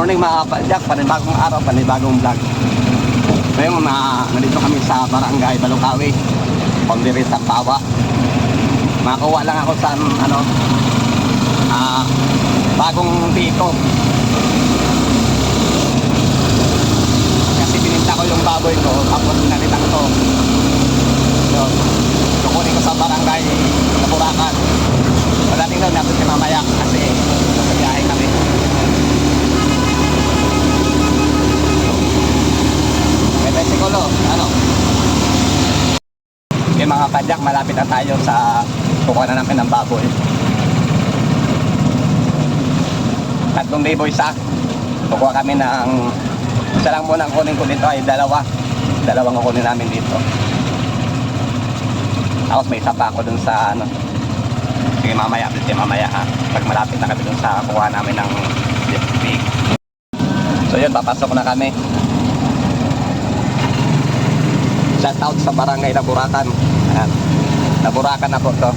morning mga kapadyak, panibagong araw, panibagong vlog. Ngayon nandito kami sa barangay Balukawi, Pondere sa Pawa. Makakuha lang ako sa bagong piko. Kasi pininta ko yung baboy ko, tapos pinalitan ko. So, kukunin ko sa barangay sa Burakan. Pagdating doon, natin si mamaya kasi sabiyahin kami. May besikulo, Okay mga padyak, malapit na tayo sa kukuha na namin ng baboy. 3,000 isa. Kukuha kami ng isa lang muna ang kunin ko dito ay dalawang kukunin namin dito. Tapos may isa pa ako dun sa sige mamaya ha, pag malapit na kami dun sa kukuha namin ng pig. So yun, papasok na kami. Shout out sa barangay na Burakan. Ayan, na Burakan na po to.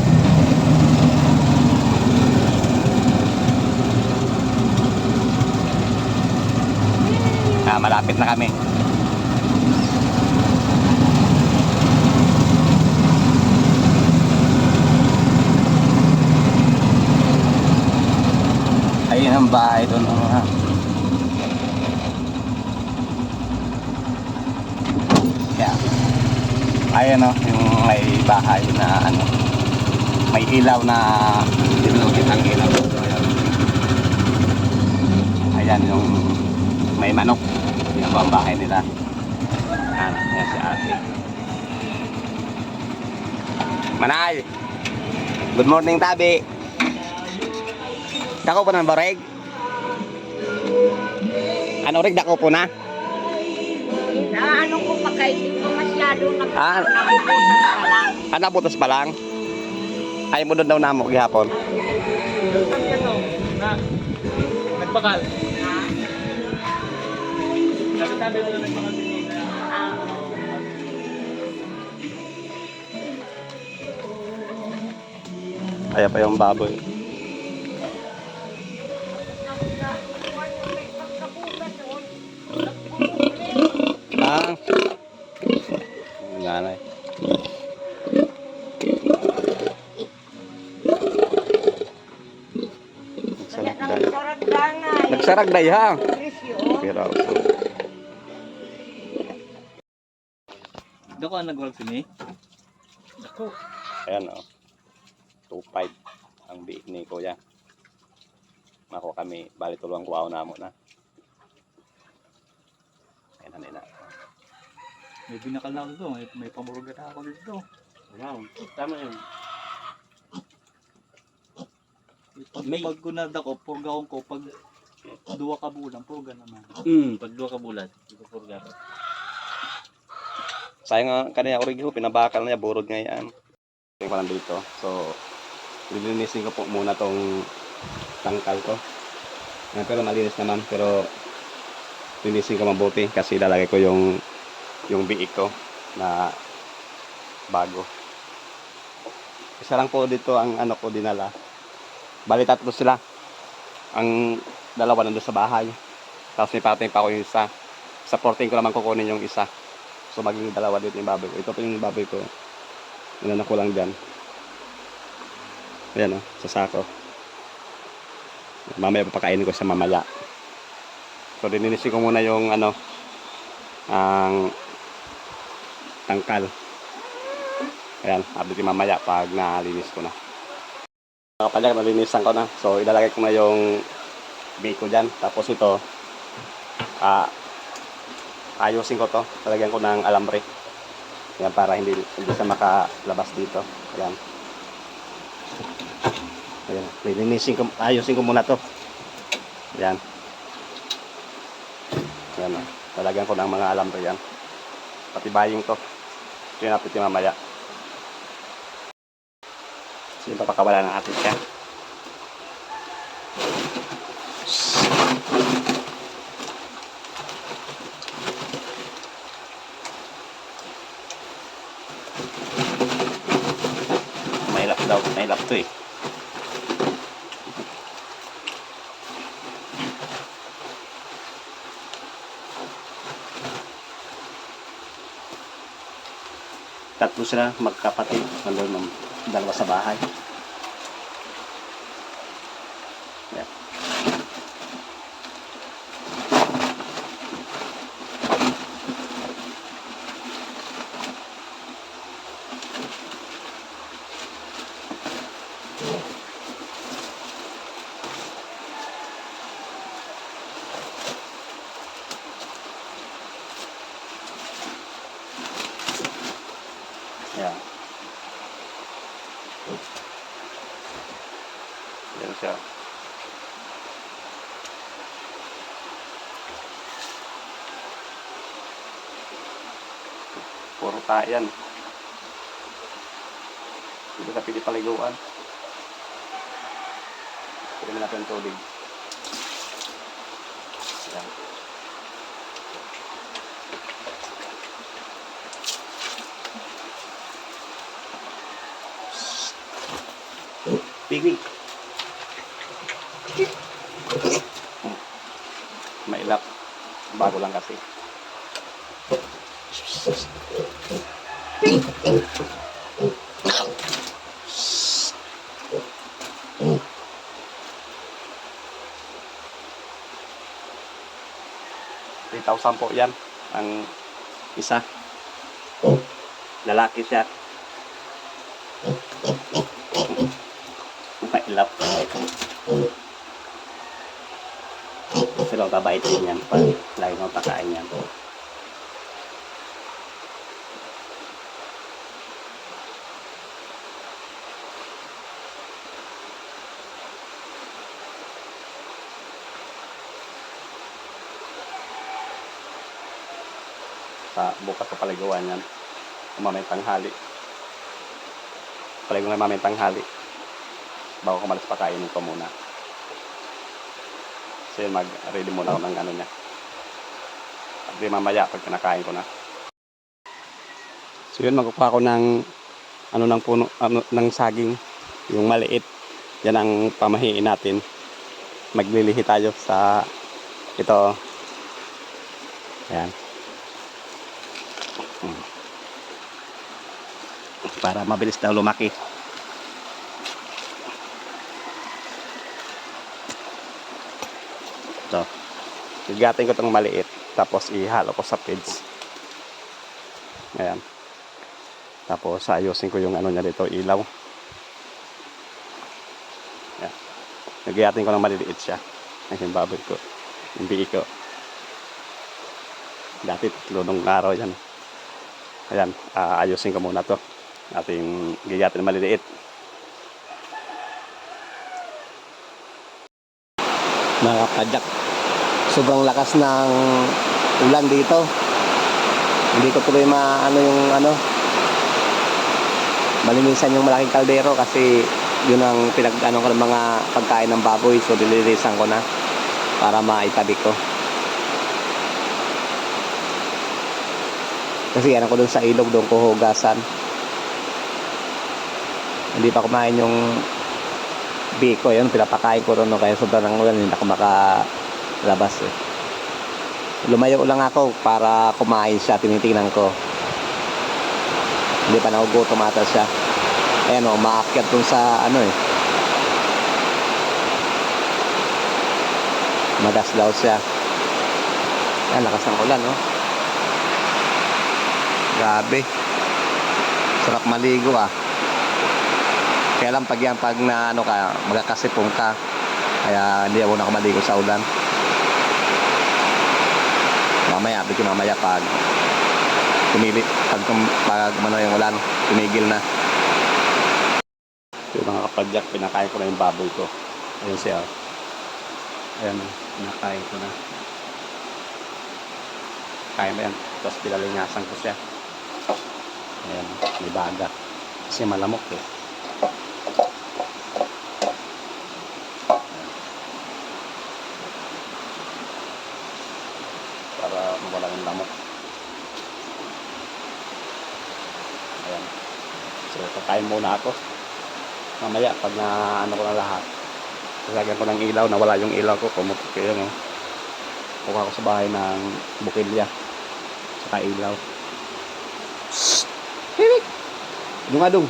Malapit na kami. Ayun ang bahay doon. Yeah. Ayan yung may bahay na may ilaw na dinulugit ang ilaw. Ayan yung may manok. Yan ang bahay nila. Yan si ate. Manay! Good morning, Tabi! Dako po ng bareg? Ano rig, dako po na? Ano ko pa kayo, hindi ko masyado Ah. nabubutan pa lang. Nabutas pa lang? Ay mo doon daw na mo gihapon. Nagbakal. Sabi mo na nagbakal din na. Kaya pa yung baboy. Nanay. Nagsaragday ha. Pero Dako ang nagwag sini. Dako. ayan 2.5 ang biik ni kuya. Mako kami bali tulungan kuha na mo na. Ayan na. May binakal na ako dito. May pamurugat ako dito. Wow, tama yun. Pag ko na dako, purgaon ko. Pag 2 ka bulan, purga naman. Pag 2 ka bulan, ito purga. Sayang nga kanina original pinabakal na niya, burod nga yan. Tingnan ko lang dito. So, lilinisin ko po muna tong tangkal ko. Pero malinis naman, pero linisin ko mabuti kasi lalagay ko yung biik ko na bago. Isa lang po dito ang ko dinala. Bali 3 sila. Ang dalawa nandun sa bahay. Tapos may parating pa ako yung isa. Sa 14 ko naman kukunin yung isa. So maging 2 dito yung baboy ko. Ito po yung baboy ko. Nanan ko lang dyan. Ayan sa sako. Mamaya papakainin ko sa mamaya. So dininisin ko muna yung ang tangkal. Ayan, update yung mamaya pag nalinis ko na. Kapag nalinisan ko na. So ilalagay ko na yung biko dyan. Tapos ito ayusin ko to. Lalagyan ko ng alambre. Ayan, para hindi siya makalabas dito. Ayan. Ayan. Ayusin ko muna to. Ayan. Ayan. Lalagyan ko ng mga alambre yan. Patibayin ko. Ito yung napit yung mamaya. So yung papakawala ng atin siya. Mahilap to eh. tatlo sila magkapatid. Nandun ng dalawa sa bahay. Yan. Yan. Yan siya. Puro tayan. Hindi ka pili paliguan. Pili mo natin tubig. Yan. Piggy. Mailap. Bago lang kasi. $3,000 po yan. Ang isa. Lalaki siya. Mailap. Pero babait din yan pag lagi mo pakain yan. Sa bukas sa paliguan yan. Mamay tanghali. Paliguan na mamay tanghali. Bago ko malas pakainin ko muna. So yun, mag-ready muna ako ng ano niya. At di mamaya pag kinakain ko na. So yun, magkukuha ko ng ano ng puno, ano, ng saging. Yung maliit. Yan ang pamahiin natin. Maglilihi tayo sa ito. Ayan. Para mabilis daw lumaki. So, igatin ko itong maliit. Tapos ihalo ko sa feeds. Ayan. Tapos ayusin ko yung ano niya dito, ilaw. Ayan. Nagyatin ko ng maliliit siya. Yung baboy ko. Yung biik ko. Dati lunong araw yan. Ayan. Ayusin ko muna to. Ating gigatin ng maliliit. Mga kapadyak, sobrang lakas ng ulan dito. Hindi ko tuloy malinisan yung malaking kaldero kasi yun ang pinag-ano ko ng mga pagkain ng baboy. So dililisan ko na para maitabi ko. Kasi yan ako dun sa ilog, doon ko hugasan. Hindi pa kumain yung biko, yun pinapakain ko ron, no? Kaya sobrang ng ulan, hindi ako makalabas eh. Lumayo lang ako para kumain siya, tinitingnan ko. Hindi pa nagugutom ata siya. Ayan o, maakyat dun sa ano eh. Magas daw siya. Ayan, lakas ng ulan, no? Grabe. Sarap maligo ah. Kaya lang pag na ano ka, magkakasipong ka. Kaya hindi ako nakamaligo sa ulan. Mamaya pag tumili, pag yung ulan, tumigil na. Yung mga kapadyak, pinakain ko na yung baboy ko. Ayun siya. Ayan, pinakain ko na. Kaya ba yan? Tapos pinalingasan ko siya. Ayan, may baga. Kasi malamok eh. Para mawala yung lamok. Ayan. So, kakain muna ako. Mamaya, pag na ano ko na lahat, lalagyan ko ng ilaw, nawala yung ilaw ko, pumutok yun, no? Kuha ko sa bahay ng bukilya. Saka ilaw. Himik! Dungadong.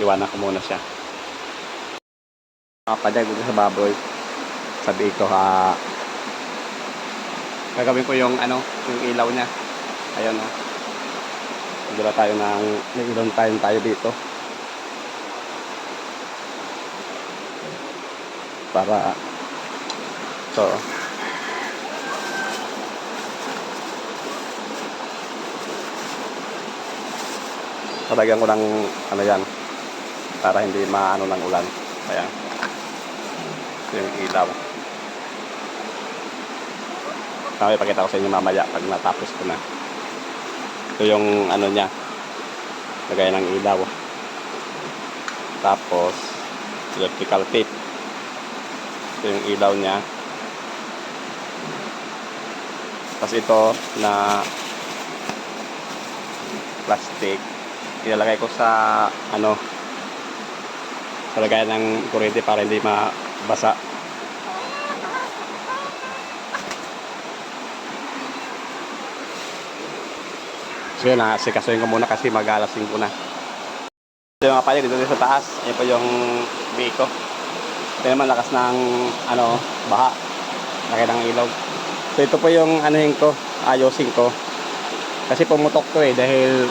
Iwanan ko muna siya. Padag dito sa baboy. Sabi ko gagawin ko yung yung ilaw niya. Ayun o. Magdala tayo may ilaw tayo dito. Para talagyan ko ng yan para hindi maano ng ulan. Ayan. Ito yung ilaw. Ipakita ko sa inyo mamaya pag natapos ko na. Ito yung niya. Lagay ng ilaw. Tapos electrical tape. Ito yung ilaw niya. Tapos ito na plastic ilalagay ko sa sa lagayan ng kuryente para hindi mabasa. So yun, sikasuhin ko muna kasi mag-alas 5 na. So yung mga pala dito sa taas, yun po yung biik ko. Ito naman lakas ng baha, laki ng ilog. So ito po yung ayusin ko kasi pumutok to dahil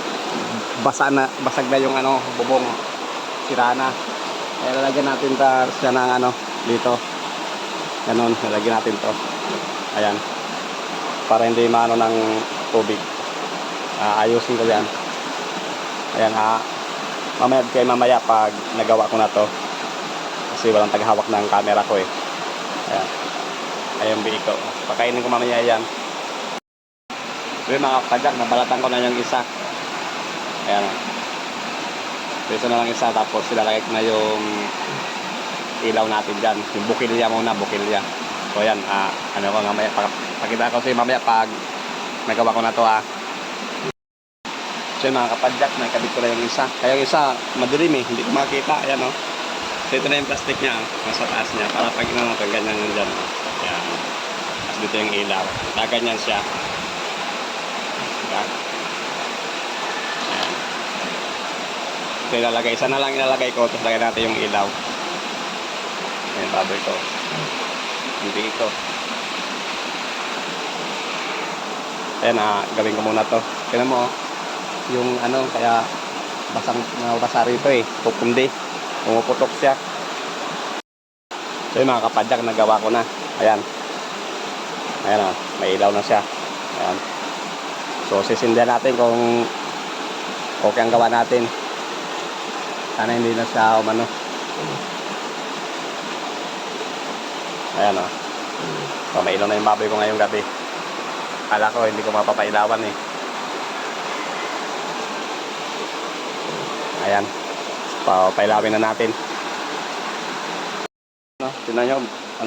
basag na yung bubong, sira na. Kaya lalagyan natin siya ng dito. Ganon, lalagyan natin to. Ayan. Para hindi maano ng tubig. Ayusin ko yan. Ayan mamaya pag nagawa ko na to. Kasi walang taghawak ng camera ko Ayan. Ayan biik ko. Pakainin ko mamaya yan. So mga kapadyak, nabalatan ko na yung isa. Ayan. Ito na lang isa, tapos ilalagay ko na yung ilaw natin dyan. Yung bukilya muna, bukilya. So ayan, ko mamaya, pakita ko sa'yo mamaya pag nagawa ko na to So yun mga kapadyak, nakikabit ko na yung isa. Kaya yung isa, madilim hindi ko makikita. Ayan So ito na yung plastic niya, nasa taas niya. Para pag ganyan yun dyan. Ayan. Tapos dito yung ilaw. Ganyan siya. Ayan. Ito ilalagay. Isa na lang ilalagay ko. Tapos lagay natin yung ilaw. Ayan, baboy ko. Hindi ito. Ayan, gawin ko muna to. Tignan mo, yung kaya basa rito pupundi. Pumuputok siya. So yung mga kapadyak, nagawa ko na. Ayan. Ayan may ilaw na siya. Ayan. So sisindihan natin kung okay ang gawa natin. Sana hindi na siya Ayan So may ilaw na yung baboy ko ngayong gabi. Kala ko hindi ko mapapailawan Ayan. Pailawin na natin. Tignan nyo,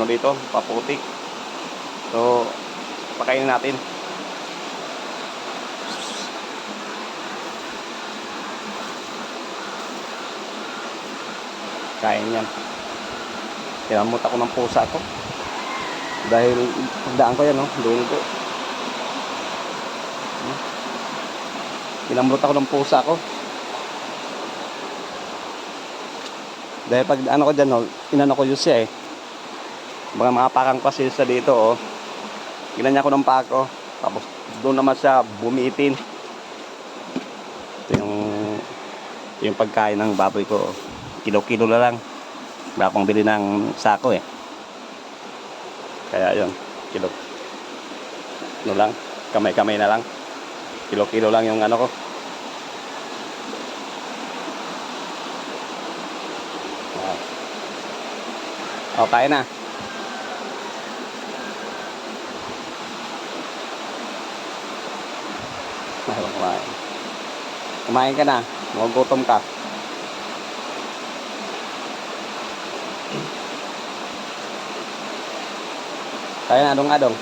dito, paputik. So, pakainin natin. Kain yan. Kinamot ako ng pusa ko. Dahil, pagdaan ko yan, dugo. Kinamot ako ng pusa ko. Dahil pag ko dyan, inano ko yun siya Mga pakang kasi sa dito, Ginanya ko ng pako. Tapos doon naman siya bumiitin. Ito yung pagkain ng baboy ko. Kilo-kilo na lang. Wala pang bili ng sako Kaya yun, kilo. Lang, kamay-kamay na lang. Kilo-kilo lang yung ko. Kain na. Kumain ka na. Magugutom ka. Kaya na adong-adong.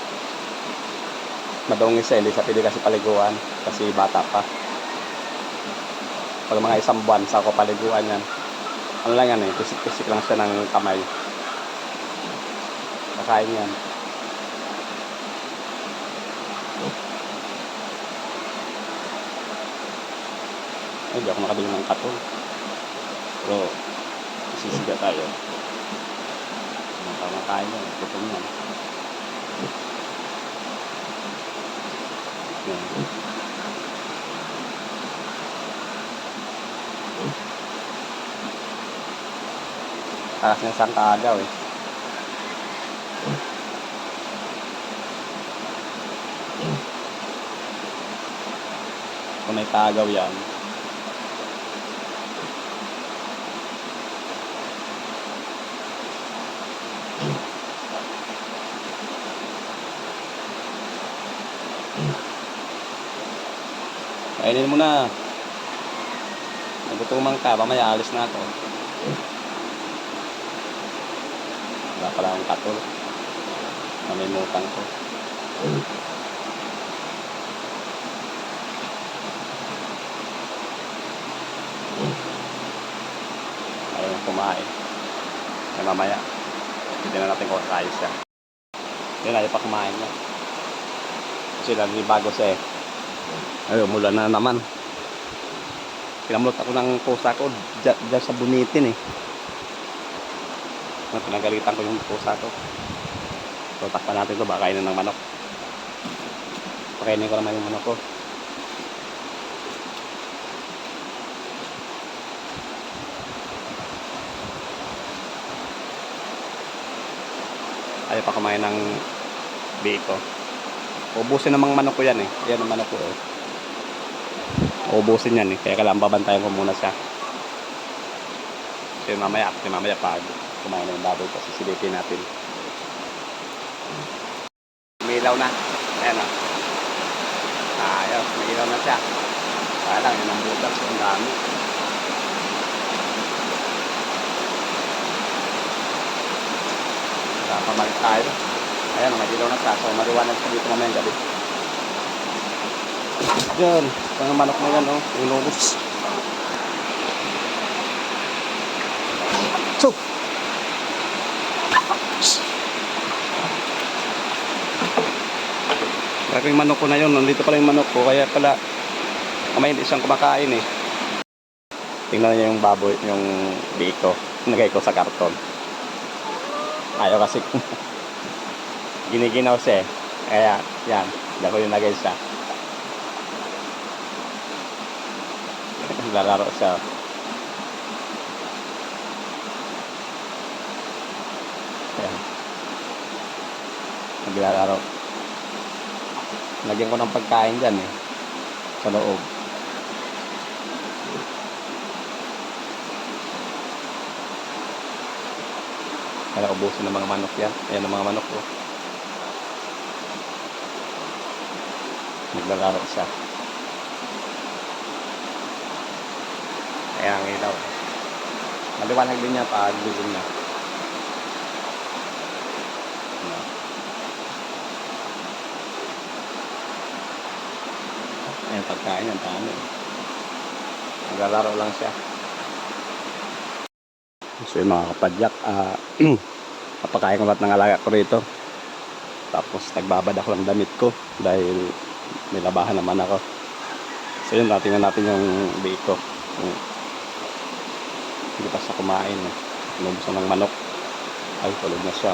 Madungis hindi sa pili kasi paliguan. Kasi bata pa. Pag mga 1 buwan sa ako paliguan yan. Lang yan pisik-pisik lang siya ng kamay. Kakain yan. Hindi ako nakabili ng katol. Pero, sisiga tayo. Tama tayo na. Gutom na. Takas ng isang kaagaw eh. Kung may tagaw yan, kainin mo na. Nagutuman ka, mamaya alis na ako. Wala pala akong katol. Namimutan ko. Ayaw na kumain. Ay mamaya, hindi na natin kung kaya siya. Hindi na, ayaw pa kumain niya. Kasi bago siya eh. Ay, umulan na naman. Pinamulot ako ng pusa ko dyan sa bunitin eh. Pinagalitan ko yung pusa ko. So, takpan natin ito. Baka kainin ng manok. Pakainin ko naman yung manok ko. Ayaw pa kumain ng biko. Ubusin namang manok ko yan eh. Yan ang manok ko eh. Ubusin yan eh. Kaya kailangan babantayan ko muna siya. Kasi mamaya pag kumain na yung baboy ko, sisilipin natin. Umilaw na. Ayan o. Ayos, may ilaw na siya. Kaya lang, yun ang butas. Ang dami. Pamalit tayo. Ayan, may ilaw na siya. So, mariwanag siya dito mamayang gabi. Yan. Ang manok na yan, oh. Yung lobos. So! Kaya yung manok ko na yun. Nandito pala yung manok ko. Kaya pala, kamay hindi siyang kumakain eh. Tingnan niyo yung baboy, yung biko. Nagay ko sa karton. Ayaw kasi giniginaw siya eh. Kaya, yan. Diyan ko yung nagay siya. Naglalaro siya. Ayan. Naglalaro. Lagyan ko ng pagkain dyan eh. Sa loob. Kaya ubusin ng mga manok yan. Ayan ang mga manok ko. Naglalaro siya. Ayan ang ilaw. Maliwanag din niya pag bigong na. Ayan pagkain ang dami. Naglalaro lang siya. So yung mga kapadyak, kapakain ko lahat ng alaga ko rito. Tapos nagbabad ako ng damit ko dahil may labahan naman ako. So yun, tingnan natin yung biko. Hindi pa siya kumain. Inubos na ng manok. Ay, tulog na siya.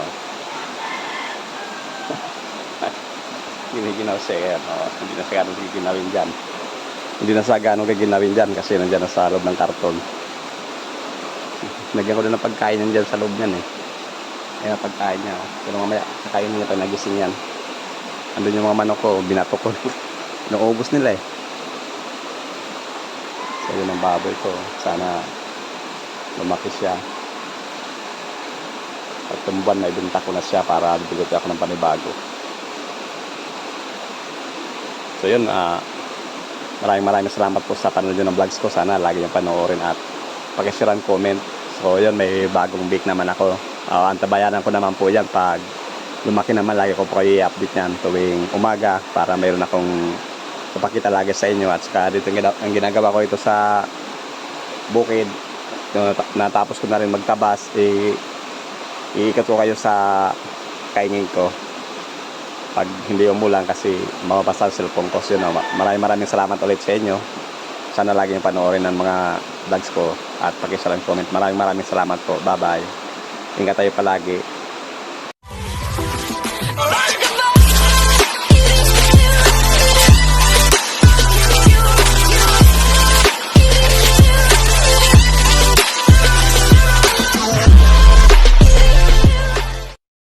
Giniginaw siya. Hindi na siya gano'ng giginawin dyan. Hindi na siya gano'ng giginawin dyan kasi nandiyan na sa loob ng karton. Nagyan ko din ng pagkain yan dyan sa loob niyan eh. Ayan ang pagkain niya. Pero mamaya, kakain niya pag nagising yan. Andun yung mga manok ko, binato ko. Naubos nila eh. So yun ang baboy ko. Sana lumaki siya. At tumbuan na ibenta ko na siya para bibigyan ako ng panibago. So yun, maraming salamat po sa panonood ng vlogs ko. Sana lagi yung panoorin at pag-share and comment. So yun, may bagong bake naman ako. Antabayanan ko naman po yan pag lumaki naman. Lagi ko po kayo i-update yan tuwing umaga para mayroon akong papakita lagi sa inyo. At saka dito ang ginagawa ko ito sa bukid. Natapos ko na rin magtabas. Iikat ko kayo sa kaingin ko pag hindi umulan kasi mababasa ang cellphone ko. So, maraming salamat ulit sa inyo. sana lagi yung panoorin ng mga vlogs ko at pakisalang comment. Maraming salamat po. Bye bye. Ingat tayo palagi.